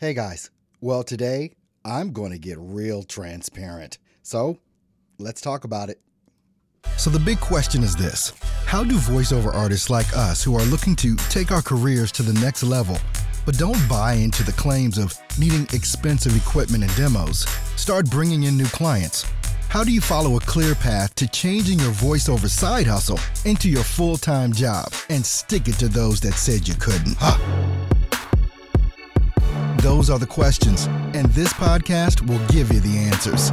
Hey guys, well today I'm going to get real transparent. So let's talk about it. So the big question is this: how do voiceover artists like us who are looking to take our careers to the next level, but don't buy into the claims of needing expensive equipment and demos, start bringing in new clients? How do you follow a clear path to changing your voiceover side hustle into your full-time job and stick it to those that said you couldn't? Those are the questions, and this podcast will give you the answers.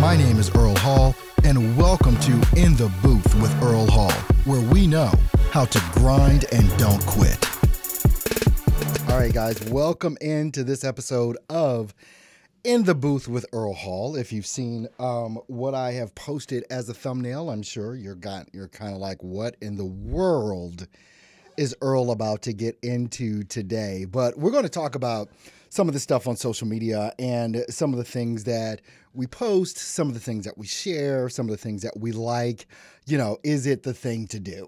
My name is Earl Hall, and welcome to In the Booth with Earl Hall, where we know how to grind and don't quit. All right, guys, welcome into this episode of In the Booth with Earl Hall. If you've seen what I have posted as a thumbnail, I'm sure you're kind of like, what in the world is Earl about to get into today? But we're going to talk about some of the stuff on social media and some of the things that we post, some of the things that we share, some of the things that we like. Is it the thing to do?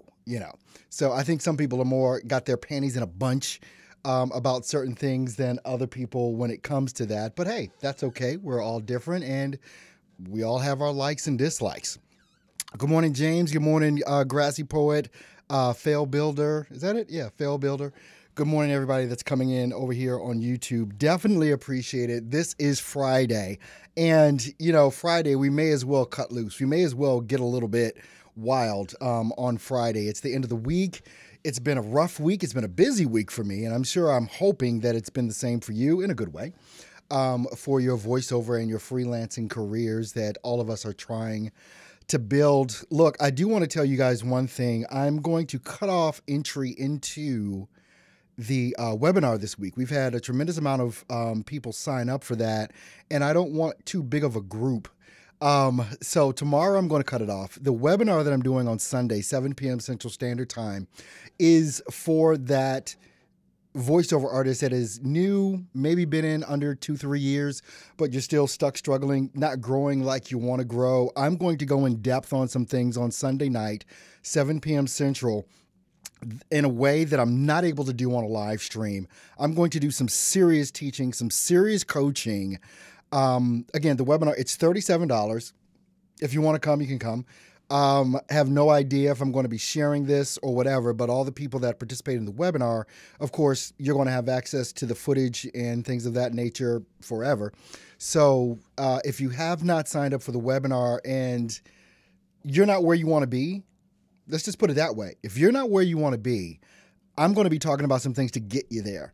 So I think some people are more got their panties in a bunch about certain things than other people when it comes to that. But hey, that's okay. We're all different and we all have our likes and dislikes. Good morning, James. Good morning, Grassy Poet, Fail Builder. Is that it? Yeah, Fail Builder. Good morning, everybody that's coming in over here on YouTube. Definitely appreciate it. This is Friday. And, Friday, we may as well cut loose. We may as well get a little bit wild on Friday. It's the end of the week. It's been a rough week. It's been a busy week for me. And I'm hoping that it's been the same for you in a good way for your voiceover and your freelancing careers that all of us are trying to build. Look, I do want to tell you guys one thing. I'm going to cut off entry into the webinar this week. We've had a tremendous amount of people sign up for that, and I don't want too big of a group. So tomorrow I'm going to cut it off. The webinar that I'm doing on Sunday, 7 p.m. Central Standard Time, is for that voiceover artist that is new, maybe been in under 2-3 years, but you're still stuck struggling, not growing like you want to grow. I'm going to go in depth on some things on Sunday night, 7 p.m. Central, in a way that I'm not able to do on a live stream. I'm going to do some serious teaching, some serious coaching. Again, the webinar, it's $37. If you want to come, you can come. Have no idea if I'm going to be sharing this or whatever, but all the people that participate in the webinar, of course, you're going to have access to the footage and things of that nature forever. So if you have not signed up for the webinar and you're not where you want to be, let's just put it that way. If you're not where you want to be, I'm going to be talking about some things to get you there.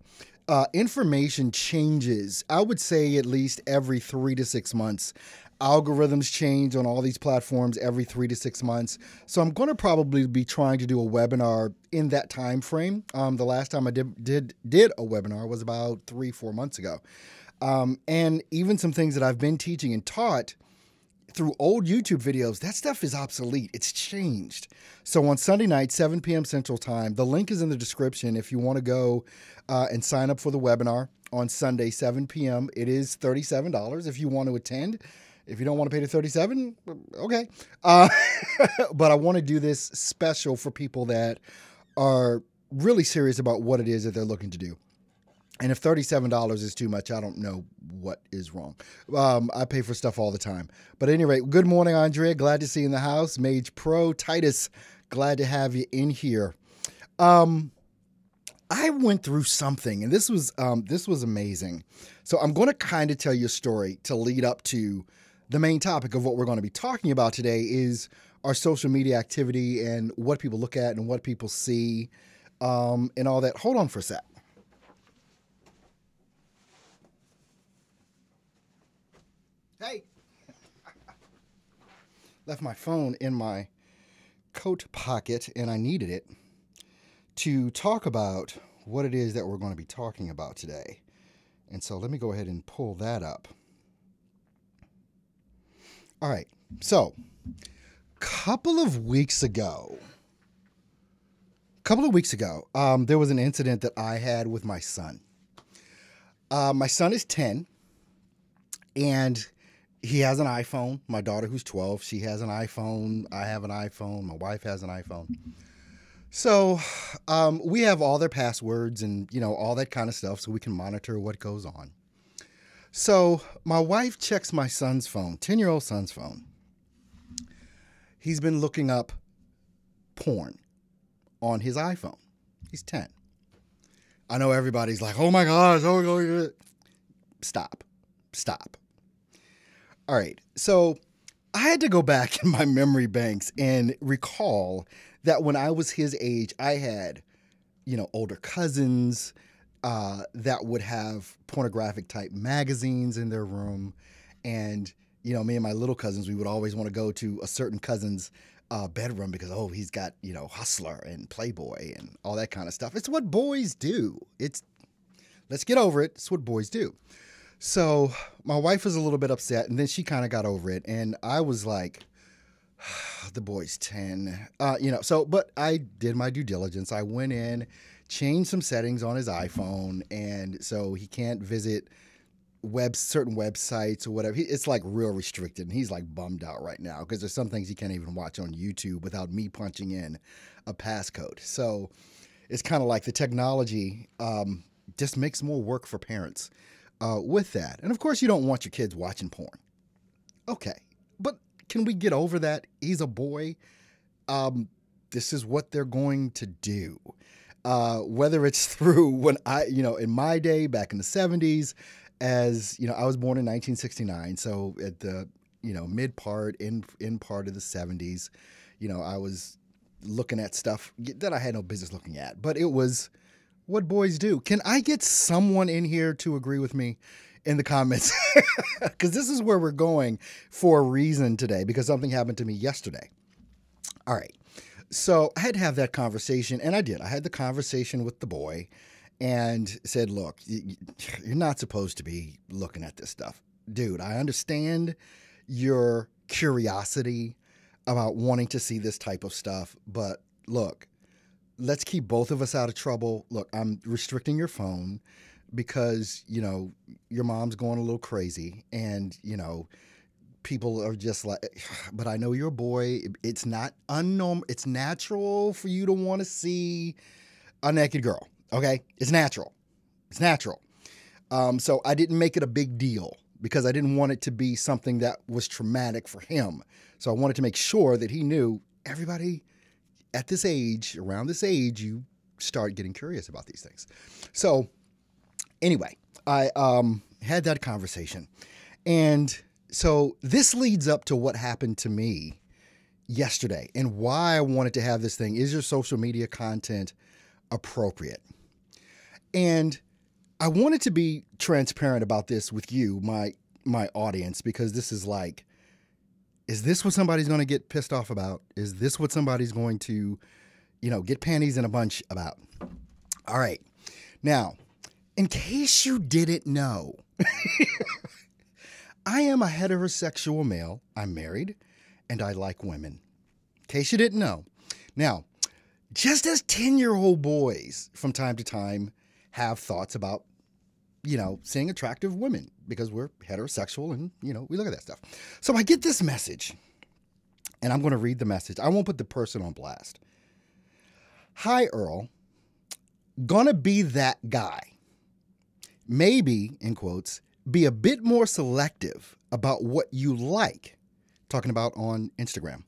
Information changes, I would say at least every 3 to 6 months. Algorithms change on all these platforms every 3 to 6 months. So I'm going to probably be trying to do a webinar in that time frame. The last time I did a webinar was about 3-4 months ago. And even some things that I've been teaching and taught through old YouTube videos, that stuff is obsolete. It's changed. So on Sunday night, 7 p.m. Central Time, the link is in the description if you want to go and sign up for the webinar on Sunday, 7 p.m. It is $37 if you want to attend. If you don't want to pay the $37, okay. But I want to do this special for people that are really serious about what it is that they're looking to do. And if $37 is too much, I don't know what is wrong. I pay for stuff all the time. But at any rate, good morning, Andrea. Glad to see you in the house. Mage Pro, Titus, glad to have you in here. I went through something, and this was amazing. So I'm going to kind of tell you a story to lead up to the main topic of what we're going to be talking about today is our social media activity and what people look at and what people see and all that. Hold on for a sec. Hey, left my phone in my coat pocket and I needed it to talk about what it is that we're going to be talking about today. And so let me go ahead and pull that up. All right. So couple of weeks ago, there was an incident that I had with my son. My son is 10 and he has an iPhone. My daughter, who's 12, she has an iPhone. I have an iPhone. My wife has an iPhone. So we have all their passwords and, all that kind of stuff so we can monitor what goes on. So my wife checks my son's phone, 10-year-old son's phone. He's been looking up porn on his iPhone. He's 10. I know everybody's like, oh my gosh, oh my God. Stop. All right. So I had to go back in my memory banks and recall that when I was his age, I had, older cousins that would have pornographic type magazines in their room. And, me and my little cousins, we would always want to go to a certain cousin's bedroom because, he's got, Hustler and Playboy and all that kind of stuff. It's what boys do. Let's get over it. It's what boys do. So my wife was a little bit upset, and then she kind of got over it. And I was like, the boy's 10, but I did my due diligence. I went in, changed some settings on his iPhone. And so he can't visit certain websites or whatever. It's like real restricted. And he's like bummed out right now because there's some things he can't even watch on YouTube without me punching in a passcode. So it's kind of like the technology just makes more work for parents with that. And of course, you don't want your kids watching porn. Okay. But can we get over that? He's a boy. This is what they're going to do. Whether it's through when in my day, back in the 70s, as, I was born in 1969. So at the, mid part, in part of the 70s, I was looking at stuff that I had no business looking at. But it was what boys do. Can I get someone in here to agree with me in the comments? Because this is where we're going for a reason today, because something happened to me yesterday. All right. So I had to have that conversation, and I did. I had the conversation with the boy and said, look, you're not supposed to be looking at this stuff. Dude, I understand your curiosity about wanting to see this type of stuff, but look, let's keep both of us out of trouble. Look, I'm restricting your phone because, your mom's going a little crazy and, people are just like, but I know you're a boy. It's not unknown. It's natural for you to want to see a naked girl. Okay. It's natural. So I didn't make it a big deal because I didn't want it to be something that was traumatic for him. So I wanted to make sure that he knew everybody at this age, around this age, you start getting curious about these things. So anyway, I had that conversation. And so this leads up to what happened to me yesterday and why I wanted to have this thing. Is your social media content appropriate? And I wanted to be transparent about this with you, my audience, because this is like, is this what somebody's going to get pissed off about? Is this what somebody's going to, get panties in a bunch about? All right. Now, in case you didn't know, I am a heterosexual male. I'm married and I like women. In case you didn't know. Now, just as 10-year-old boys from time to time have thoughts about, seeing attractive women because we're heterosexual and, we look at that stuff. So I get this message and I'm going to read the message. I won't put the person on blast. Hi, Earl. Gonna be that guy. Maybe, in quotes, be a bit more selective about what you like. Talking about on Instagram.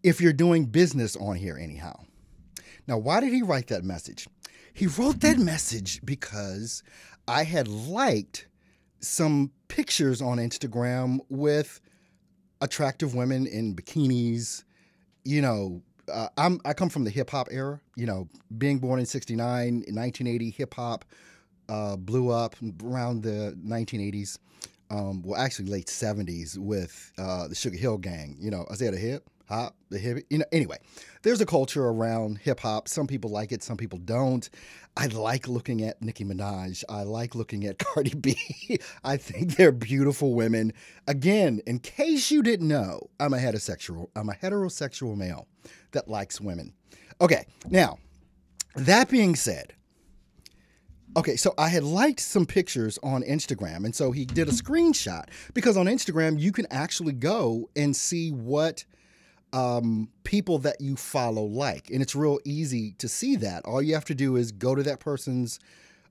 If you're doing business on here anyhow. Now, why did he write that message? He wrote that message because I had liked some pictures on Instagram with attractive women in bikinis. I come from the hip hop era. Being born in 69, in 1980, hip hop blew up around the 1980s. Actually late 70s with the Sugar Hill Gang. I said the hip hop, the hip. Anyway, there's a culture around hip hop. Some people like it, some people don't. I like looking at Nicki Minaj. I like looking at Cardi B. I think they're beautiful women. Again, in case you didn't know, I'm a heterosexual male that likes women. Okay, now, that being said, so I had liked some pictures on Instagram, and so he did a screenshot, because on Instagram, you can actually go and see what people that you follow like, and it's real easy to see that. All you have to do is go to that person's,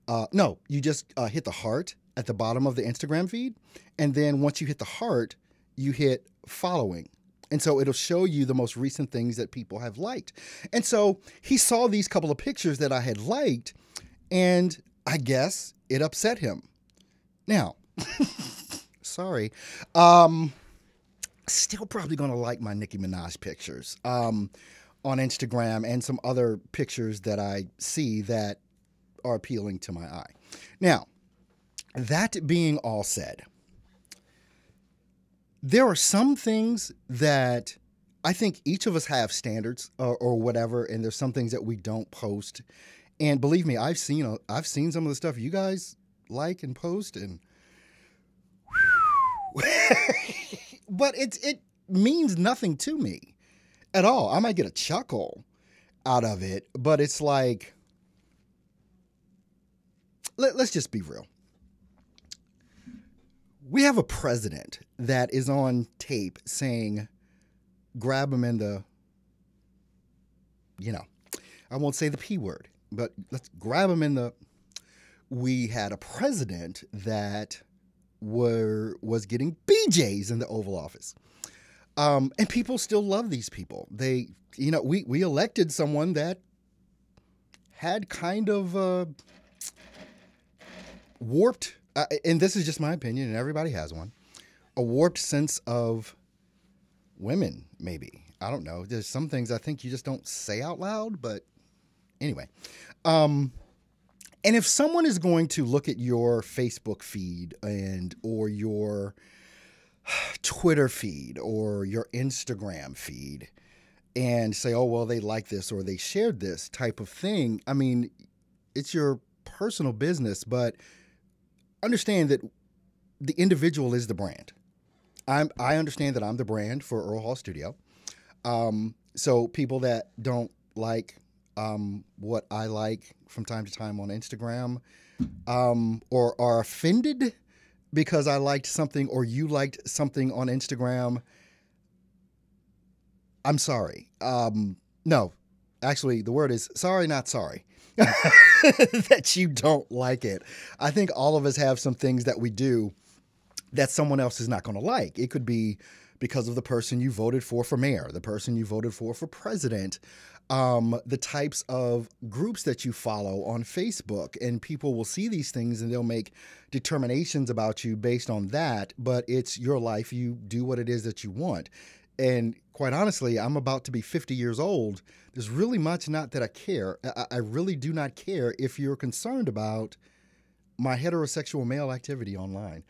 you just hit the heart at the bottom of the Instagram feed. And then once you hit the heart, you hit following. And so it'll show you the most recent things that people have liked. And so he saw these couple of pictures that I had liked, and I guess it upset him. Now, sorry. Still probably going to like my Nicki Minaj pictures on Instagram and some other pictures that I see that are appealing to my eye. Now, that being all said, there are some things that I think each of us have standards or whatever, and there's some things that we don't post. And believe me, I've seen some of the stuff you guys like and post, and but it means nothing to me at all. I might get a chuckle out of it, but it's like, let's just be real. We have a president that is on tape saying, grab him in the, I won't say the P word, but let's grab him in the. We had a president that was getting BJs in the Oval Office. And people still love these people. We elected someone that had kind of warped, and this is just my opinion, and everybody has one, a warped sense of women, maybe. I don't know. There's some things I think you just don't say out loud, but anyway. And if someone is going to look at your Facebook feed or your Twitter feed or your Instagram feed and say, oh, well, they like this or they shared this type of thing, I mean, it's your personal business, but understand that the individual is the brand. I understand that I'm the brand for Earl Hall Studio. So people that don't like what I like from time to time on Instagram, or are offended because I liked something or you liked something on Instagram, I'm sorry. No, actually, the word is sorry, not sorry. That you don't like it. I think all of us have some things that we do that someone else is not going to like. It could be because of the person you voted for mayor, the person you voted for president, the types of groups that you follow on Facebook, and people will see these things and they'll make determinations about you based on that, but it's your life. You do what it is that you want. And quite honestly, I'm about to be 50 years old. There's really much not that I care. I really do not care if you're concerned about my heterosexual male activity online.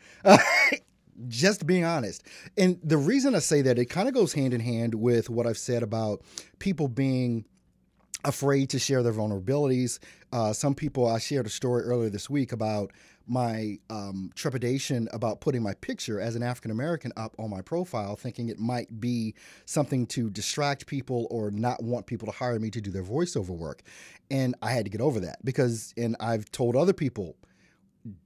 Just being honest. And the reason I say that, it kind of goes hand in hand with what I've said about people being afraid to share their vulnerabilities. Some people, I shared a story earlier this week about my trepidation about putting my picture as an African-American up on my profile, thinking it might be something to distract people or not want people to hire me to do their voiceover work. And I had to get over that and I've told other people,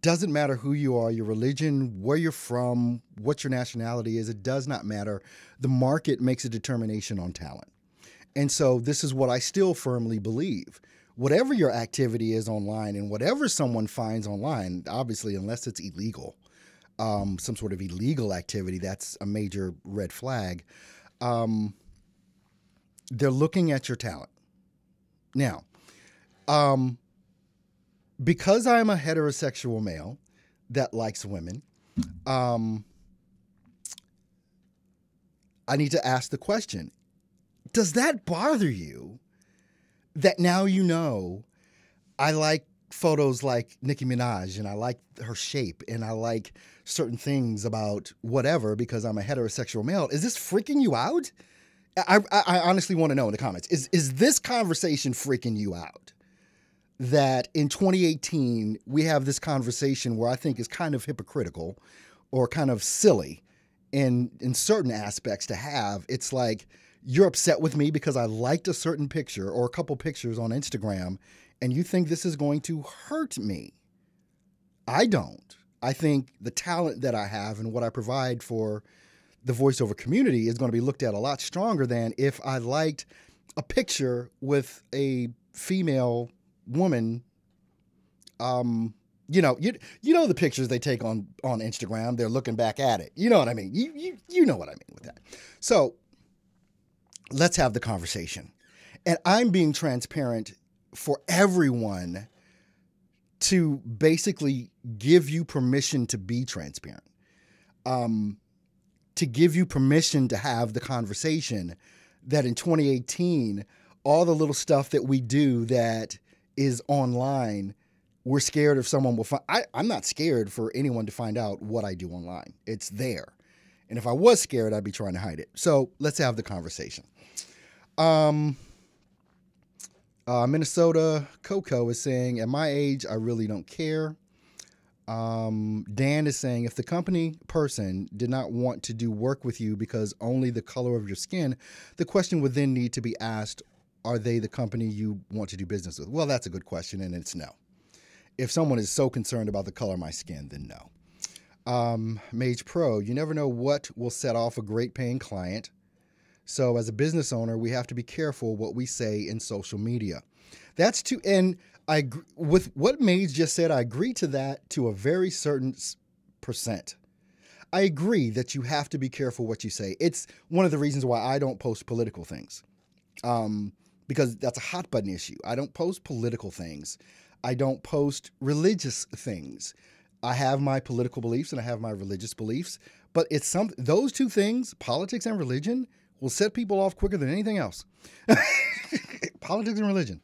doesn't matter who you are, your religion, where you're from, what your nationality is, it does not matter. The market makes a determination on talent. And so this is what I still firmly believe. Whatever your activity is online and whatever someone finds online, obviously, unless it's illegal, some sort of illegal activity, that's a major red flag. They're looking at your talent. Now, because I'm a heterosexual male that likes women, I need to ask the question, does that bother you that now you know I like photos like Nicki Minaj and I like her shape and I like certain things about whatever because I'm a heterosexual male? Is this freaking you out? I honestly want to know in the comments. Is this conversation freaking you out? That in 2018, we have this conversation where I think is kind of hypocritical or kind of silly in certain aspects to have. It's like, you're upset with me because I liked a certain picture or a couple pictures on Instagram, and you think this is going to hurt me. I don't. I think the talent that I have and what I provide for the voiceover community is going to be looked at a lot stronger than if I liked a picture with a female woman You know the pictures they take on Instagram. They're looking back at it. You know what I mean. You know what I mean with that. So let's have the conversation, and I'm being transparent for everyone to basically give you permission to be transparent, to give you permission to have the conversation that in 2018, all the little stuff that we do that is online, we're scared if someone will find. I'm not scared for anyone to find out what I do online. It's there. And if I was scared, I'd be trying to hide it. So let's have the conversation. Minnesota Coco is saying, at my age, I really don't care. Dan is saying, if the company person did not want to do work with you because only the color of your skin, the question would then need to be asked, are they the company you want to do business with? Well, that's a good question, and it's no. If someone is so concerned about the color of my skin, then no. Mage Pro, you never know what will set off a great paying client. So as a business owner, we have to be careful what we say in social media. That's too, and I, with what Mage just said, I agree to that to a very certain percent. I agree that you have to be careful what you say. It's one of the reasons why I don't post political things, because that's a hot button issue. I don't post political things. I don't post religious things. I have my political beliefs and I have my religious beliefs, but it's those two things, politics and religion, will set people off quicker than anything else. Politics and religion.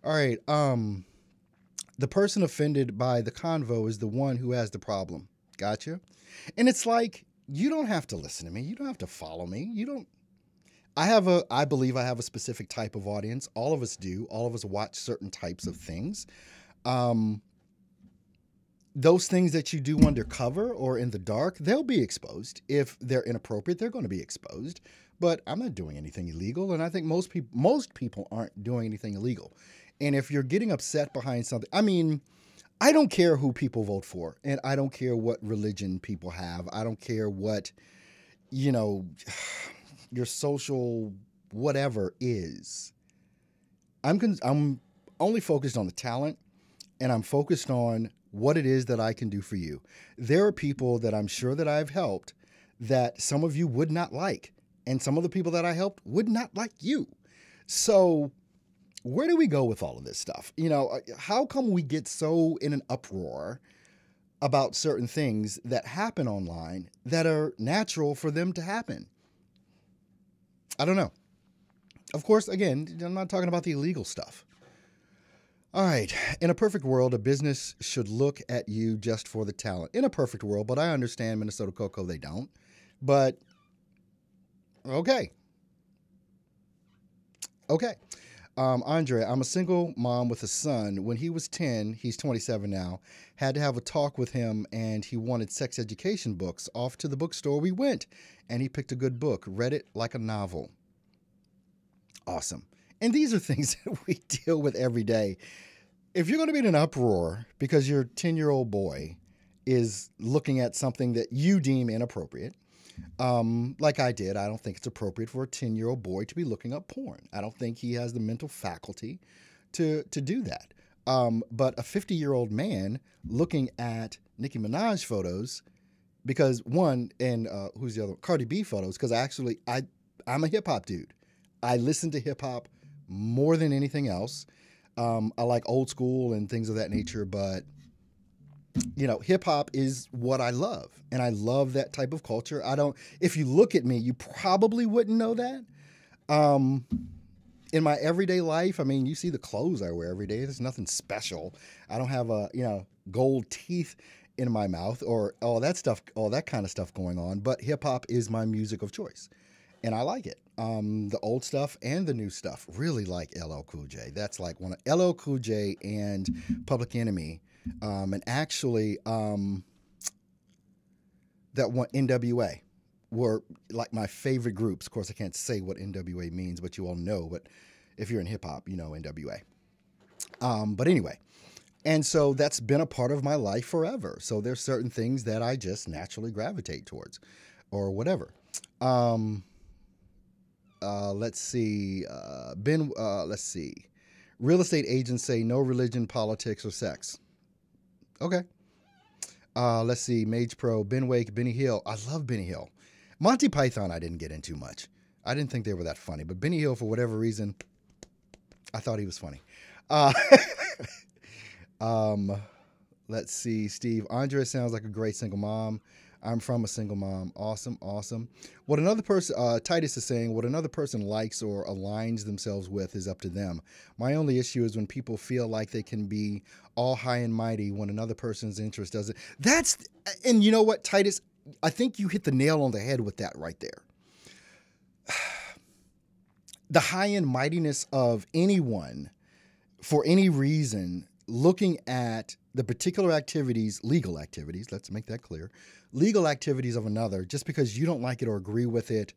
All right. The person offended by the convo is the one who has the problem. Gotcha. And it's like, you don't have to listen to me. You don't have to follow me. I believe I have a specific type of audience. All of us do. All of us watch certain types of things. Those things that you do undercover or in the dark, they'll be exposed. If they're inappropriate, they're going to be exposed. But I'm not doing anything illegal, and I think most people aren't doing anything illegal. And if you're getting upset behind something, I mean, I don't care who people vote for, and I don't care what religion people have. I don't care what, your social whatever is. I'm only focused on the talent, and I'm focused on what it is that I can do for you. There are people that I'm sure that I've helped that some of you would not like, and some of the people that I helped would not like you. So where do we go with all of this stuff? How come we get so in an uproar about certain things that happen online that are natural for them to happen? I don't know. Of course, again, I'm not talking about the illegal stuff. All right. In a perfect world, a business should look at you just for the talent. In a perfect world, but I understand Minnesota Coco, they don't. But, okay. Andre, I'm a single mom with a son. When he was 10, he's 27 now, had to have a talk with him, and he wanted sex education books. Off to the bookstore we went, and he picked a good book, read it like a novel. Awesome. And these are things that we deal with every day. If you're going to be in an uproar because your 10-year-old boy is looking at something that you deem inappropriate, like I did, I don't think it's appropriate for a 10-year-old boy to be looking up porn. I don't think he has the mental faculty to do that. But a 50-year-old man looking at Nicki Minaj photos, because one, and who's the other? Cardi B photos, because I'm a hip-hop dude. I listen to hip-hop more than anything else. I like old school and things of that nature, but hip hop is what I love, and I love that type of culture. If you look at me, you probably wouldn't know that. In my everyday life, I mean, you see the clothes I wear every day. There's nothing special. I don't have gold teeth in my mouth or all that kind of stuff going on, but hip hop is my music of choice. And I like it. The old stuff and the new stuff. Really like LL Cool J. That's like one of LL Cool J and Public Enemy. And actually, that one, NWA, were like my favorite groups. Of course, I can't say what NWA means, but you all know. But if you're in hip hop, you know NWA. But anyway, and so that's been a part of my life forever. So there's certain things that I just naturally gravitate towards or whatever. Let's see. Let's see. Real estate agents say no religion, politics, or sex. Okay. Let's see. Mage Pro, Ben Wake, Benny Hill. I love Benny Hill. Monty Python I didn't get into much. I didn't think they were that funny. But Benny Hill, for whatever reason, I thought he was funny. Uh, let's see. Steve, Andrea sounds like a great single mom. I'm from a single mom. Awesome, awesome. What another person, Titus is saying, what another person likes or aligns themselves with is up to them. My only issue is when people feel like they can be all high and mighty when another person's interest doesn't. And you know what, Titus? I think you hit the nail on the head with that right there. The high and mightiness of anyone, for any reason, looking at the particular activities, legal activities, let's make that clear, legal activities of another, just because you don't like it or agree with it,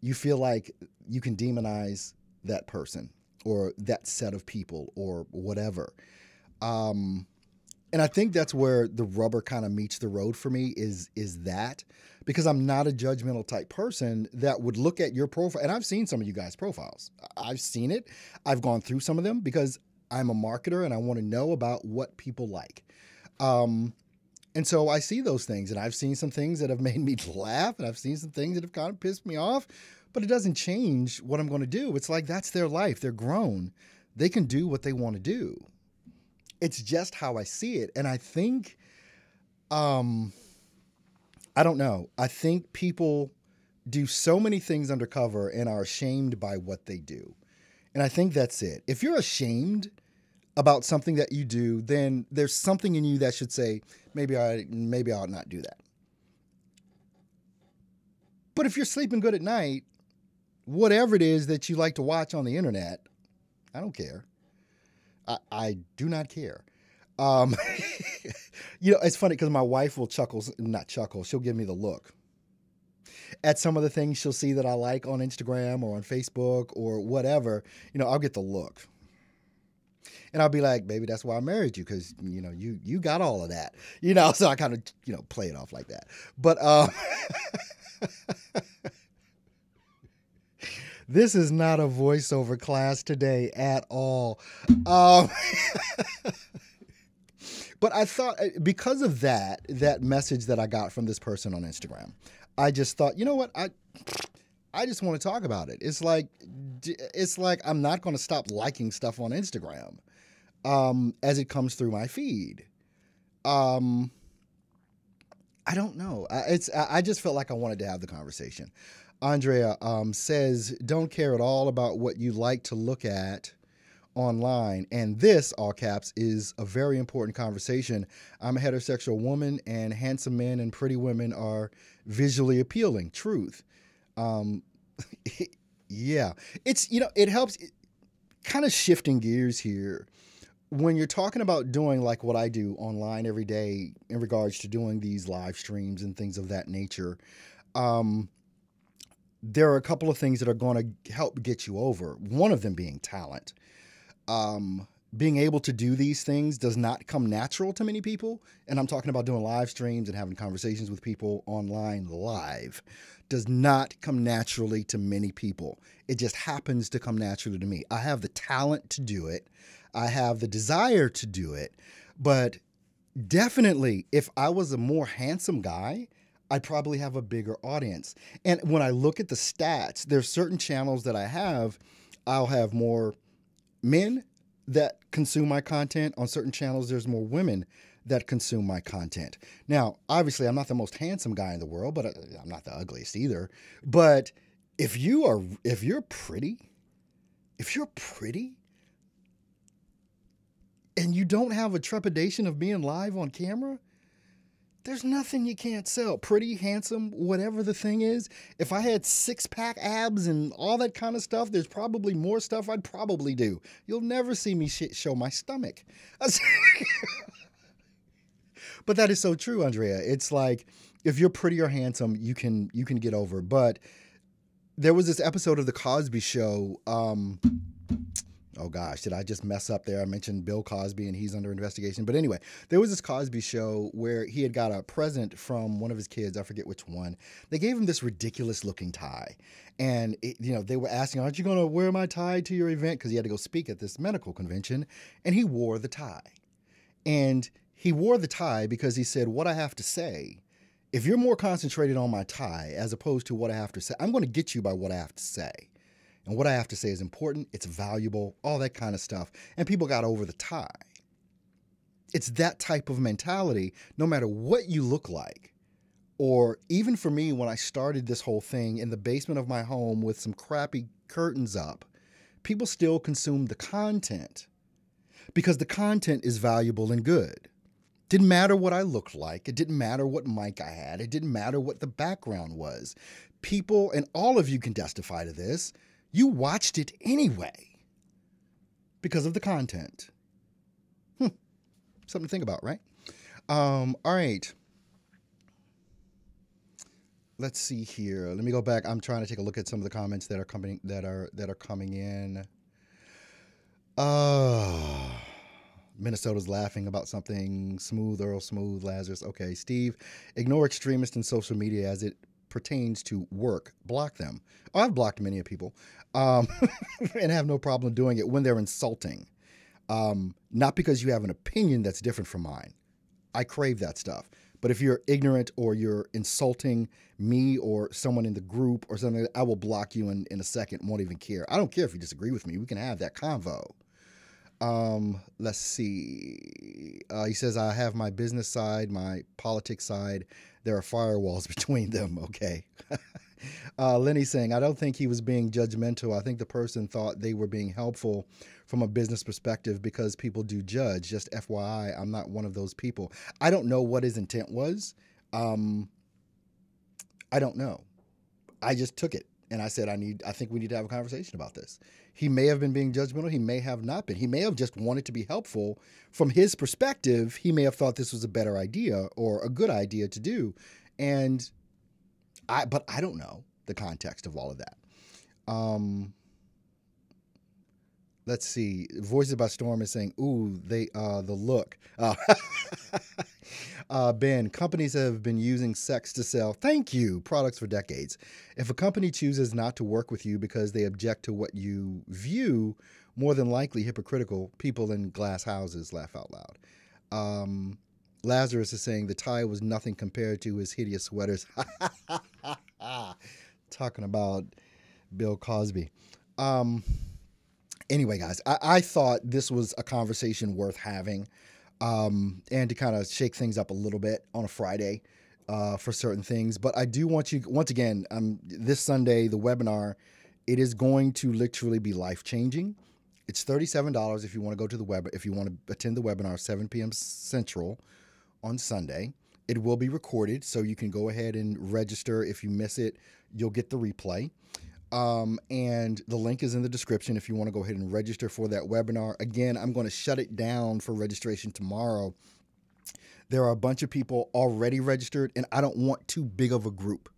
you feel like you can demonize that person or that set of people or whatever. And I think that's where the rubber kind of meets the road for me is that, because I'm not a judgmental type person that would look at your profile. And I've seen some of you guys' profiles. I've seen it. I've gone through some of them because I'm a marketer and I want to know about what people like. And so I see those things, and I've seen some things that have made me laugh, and I've seen some things that have kind of pissed me off, but it doesn't change what I'm going to do. It's like, that's their life. They're grown. They can do what they want to do. It's just how I see it. And I think, I don't know. I think people do so many things undercover and are ashamed by what they do. And I think that's it. If you're ashamed about something that you do, then there's something in you that should say, maybe I ought not do that. But if you're sleeping good at night, whatever it is that you like to watch on the internet, I don't care. I do not care. It's funny because my wife will not chuckle, she'll give me the look at some of the things she'll see that I like on Instagram or on Facebook or whatever. I'll get the look. And I'll be like, baby, that's why I married you, because, you got all of that. So I kind of, play it off like that. But this is not a voiceover class today at all. But I thought, because of that message that I got from this person on Instagram, I just thought, you know what? I just want to talk about it. It's like I'm not going to stop liking stuff on Instagram as it comes through my feed. I don't know. I just felt like I wanted to have the conversation. Andrea says, don't care at all about what you like to look at online. And this, all caps, is a very important conversation. I'm a heterosexual woman, and handsome men and pretty women are visually appealing. Truth. Yeah. It's, it helps kind of shifting gears here. When you're talking about doing like what I do online every day in regards to doing these live streams and things of that nature, there are a couple of things that are going to help get you over. One of them being talent. Being able to do these things does not come natural to many people. And I'm talking about doing live streams and having conversations with people online live. Does not come naturally to many people. It just happens to come naturally to me. I have the talent to do it. I have the desire to do it. But definitely, if I was a more handsome guy, I'd probably have a bigger audience. And when I look at the stats, there's certain channels that I have, I'll have more men that consume my content. On certain channels, there's more women that consume my content. Now, obviously, I'm not the most handsome guy in the world, but I'm not the ugliest either. But if you're pretty, and you don't have a trepidation of being live on camera, there's nothing you can't sell. Pretty, handsome, whatever the thing is. If I had six-pack abs and all that kind of stuff, there's probably more stuff I'd probably do. You'll never see me show my stomach. But that is so true, Andrea. It's like, if you're pretty or handsome, you can get over. But there was this episode of The Cosby Show. Oh gosh, did I just mess up there? I mentioned Bill Cosby and he's under investigation. But anyway, there was this Cosby Show where he had got a present from one of his kids. I forget which one. They gave him this ridiculous looking tie. And, they were asking, aren't you going to wear my tie to your event? Because he had to go speak at this medical convention. And he wore the tie. And he wore the tie because he said, what I have to say, if you're more concentrated on my tie as opposed to what I have to say, I'm going to get you by what I have to say. And what I have to say is important, it's valuable, all that kind of stuff. And people got over the tie. It's that type of mentality, no matter what you look like. Or even for me, when I started this whole thing in the basement of my home with some crappy curtains up, people still consumed the content because the content is valuable and good. Didn't matter what I looked like. It didn't matter what mic I had. It didn't matter what the background was. People, and all of you can testify to this, you watched it anyway because of the content. Something to think about, right? All right. Let's see here. Let me go back. I'm trying to take a look at some of the comments that are coming in. Minnesota's laughing about something. Smooth, Earl Smooth, Lazarus. Okay, Steve, ignore extremists in social media as it pertains to work. Block them. Oh, I've blocked many people and have no problem doing it when they're insulting. Not because you have an opinion that's different from mine. I crave that stuff. But if you're ignorant or you're insulting me or someone in the group or something, I will block you in a second and won't even care. I don't care if you disagree with me. We can have that convo. Let's see. He says, I have my business side, my politics side. There are firewalls between them. Okay. Lenny saying, I don't think he was being judgmental. I think the person thought they were being helpful from a business perspective because people do judge. Just FYI, I'm not one of those people. I don't know what his intent was. I don't know. I just took it and I said, I think we need to have a conversation about this. He may have been being judgmental. He may have not been. He may have just wanted to be helpful. From his perspective, he may have thought this was a better idea or a good idea to do. But I don't know the context of all of that. Let's see. Voices by Storm is saying, ooh, the look. Ben, companies have been using sex to sell, thank you, products for decades. If a company chooses not to work with you because they object to what you view, more than likely hypocritical, people in glass houses laugh out loud. Lazarus is saying the tie was nothing compared to his hideous sweaters. Talking about Bill Cosby. Anyway, guys, I thought this was a conversation worth having, and to kind of shake things up a little bit on a Friday for certain things. But I do want you, once again, this Sunday, the webinar, it is going to literally be life-changing. It's $37 if you want to go to the if you want to attend the webinar, 7 p.m. Central on Sunday. It will be recorded, so you can go ahead and register. If you miss it, you'll get the replay. And the link is in the description if you want to go ahead and register for that webinar. Again, I'm going to shut it down for registration tomorrow. There are a bunch of people already registered, and I don't want too big of a group.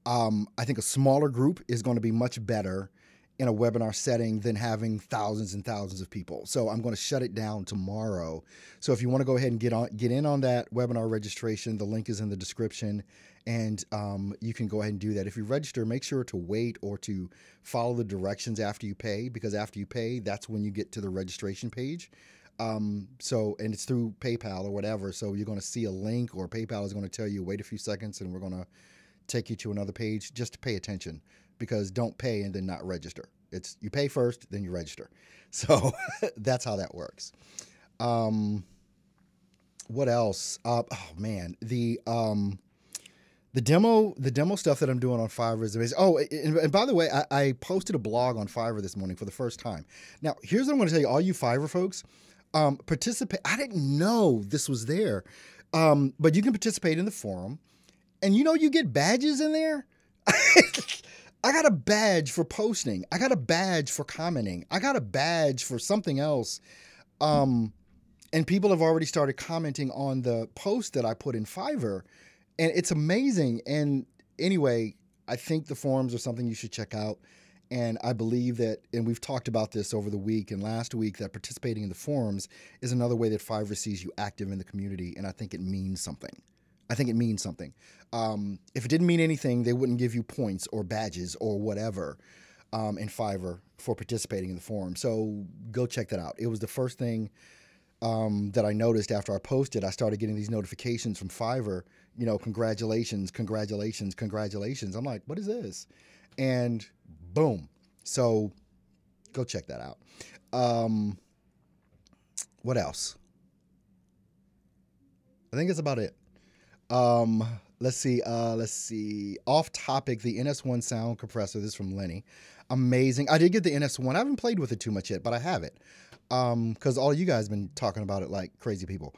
I think a smaller group is going to be much better in a webinar setting than having thousands and thousands of people. So I'm going to shut it down tomorrow. So if you want to go ahead and get in on that webinar registration, the link is in the description, and you can go ahead and do that. If you register, make sure to wait or to follow the directions after you pay, because after you pay, that's when you get to the registration page. And it's through PayPal or whatever. So you're going to see a link, or PayPal is going to tell you, wait a few seconds and we're going to take you to another page. Just pay attention, because don't pay and then not register. It's you pay first, then you register. So that's how that works. What else? Oh man, the demo stuff that I'm doing on Fiverr is amazing. Oh, and by the way, I posted a blog on Fiverr this morning for the first time. Now, here's what I'm going to tell you, all you Fiverr folks, participate. I didn't know this was there, but you can participate in the forum, and you get badges in there. I got a badge for posting. I got a badge for commenting. I got a badge for something else. And people have already started commenting on the post that I put in Fiverr, and it's amazing. And anyway, I think the forums are something you should check out. And I believe that, and we've talked about this over the week and last week, that participating in the forums is another way that Fiverr sees you active in the community. And I think it means something. I think it means something. If it didn't mean anything, they wouldn't give you points or badges or whatever in Fiverr for participating in the forum. So go check that out. It was the first thing that I noticed after I posted, I started getting these notifications from Fiverr, you know, congratulations, congratulations, congratulations. I'm like, what is this? And boom. So go check that out. What else? I think that's about it. Let's see. Off topic, the NS1 sound compressor. This is from Lenny. Amazing. I did get the NS1. I haven't played with it too much yet, but I have it. Because all you guys have been talking about it like crazy people.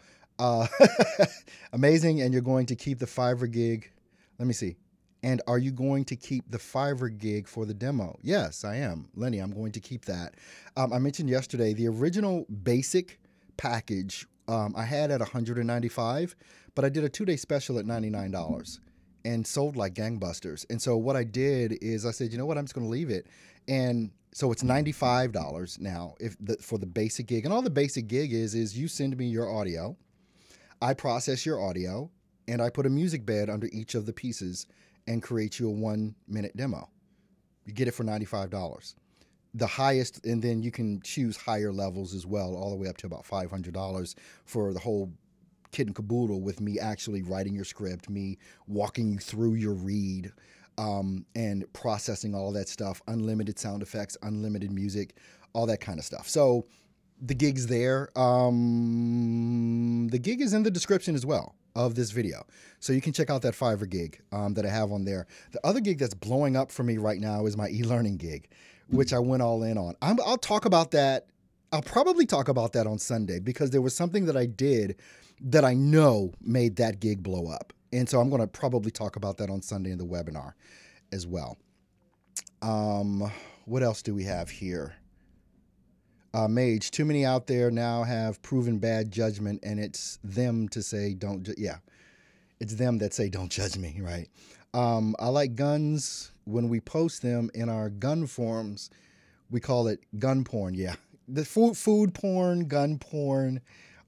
Amazing. And you're going to keep the Fiverr gig. Let me see. And are you going to keep the Fiverr gig for the demo? Yes, I am. Lenny, I'm going to keep that. I mentioned yesterday, the original basic package I had at $195, but I did a 2-day special at $99 and sold like gangbusters. And so what I did is I said, you know what, I'm just going to leave it. And so it's $95 now for the basic gig. And all the basic gig is you send me your audio, I process your audio, and I put a music bed under each of the pieces and create you a 1-minute demo. You get it for $95. The highest, and then you can choose higher levels as well, all the way up to about $500 for the whole kit and caboodle with me actually writing your script, me walking you through your read, and processing all that stuff, unlimited sound effects, unlimited music, all that kind of stuff. So the gig's there. The gig is in the description as well of this video. So you can check out that Fiverr gig that I have on there. The other gig that's blowing up for me right now is my e-learning gig, which I went all in on. I'll talk about that. I'll probably talk about that on Sunday because there was something that I did that I know made that gig blow up. And so I'm going to probably talk about that on Sunday in the webinar as well. What else do we have here? Mage, too many out there now have proven bad judgment, and it's them to say don't. Yeah, it's them that say don't judge me, right? I like guns. When we post them in our gun forums, we call it gun porn. Yeah, the food porn, gun porn,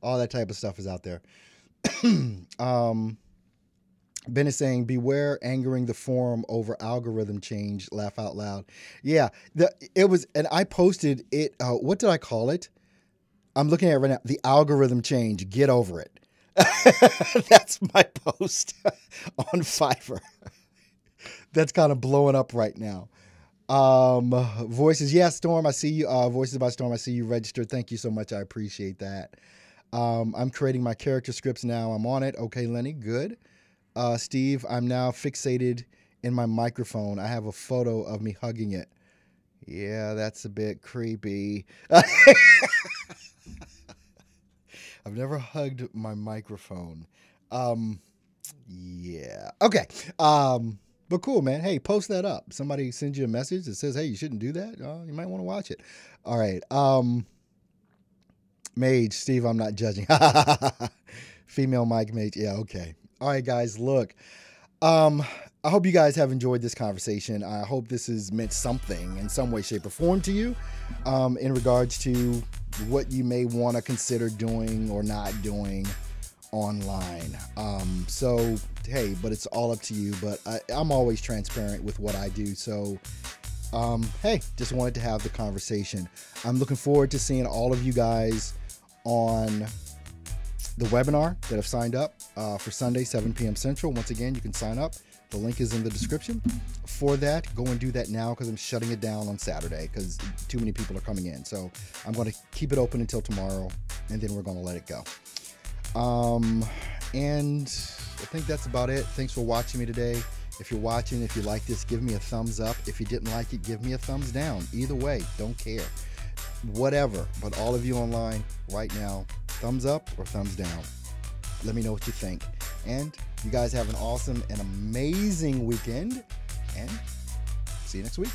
all that type of stuff is out there. Ben is saying, beware angering the forum over algorithm change, laugh out loud. Yeah, it was, and I posted it, what did I call it? I'm looking at it right now, the algorithm change, get over it. That's my post on Fiverr. That's kind of blowing up right now. Voices, yeah, Storm, I see you. Voices by Storm, I see you registered. Thank you so much, I appreciate that. I'm creating my character scripts now, I'm on it. Okay, Lenny, good. Steve, I'm now fixated in my microphone. I have a photo of me hugging it. Yeah, that's a bit creepy. I've never hugged my microphone. Yeah. Okay. But cool, man. Hey, post that up. Somebody sends you a message that says, hey, you shouldn't do that. You might want to watch it. All right. Mage, Steve, I'm not judging. Female mic mage. Yeah, okay. All right, guys, look, I hope you guys have enjoyed this conversation. I hope this has meant something in some way, shape, or form to you in regards to what you may want to consider doing or not doing online. So, hey, but it's all up to you. But I'm always transparent with what I do. So, hey, just wanted to have the conversation. I'm looking forward to seeing all of you guys on the webinar that have signed up for Sunday, 7 p.m. Central. Once again, you can sign up. The link is in the description for that. Go and do that now because I'm shutting it down on Saturday because too many people are coming in. So I'm going to keep it open until tomorrow, and then we're going to let it go. And I think that's about it. Thanks for watching me today. If you're watching, if you like this, give me a thumbs up. If you didn't like it, give me a thumbs down. Either way, don't care. Whatever. But all of you online right now, thumbs up or thumbs down. Let me know what you think. And you guys have an awesome and amazing weekend. And see you next week.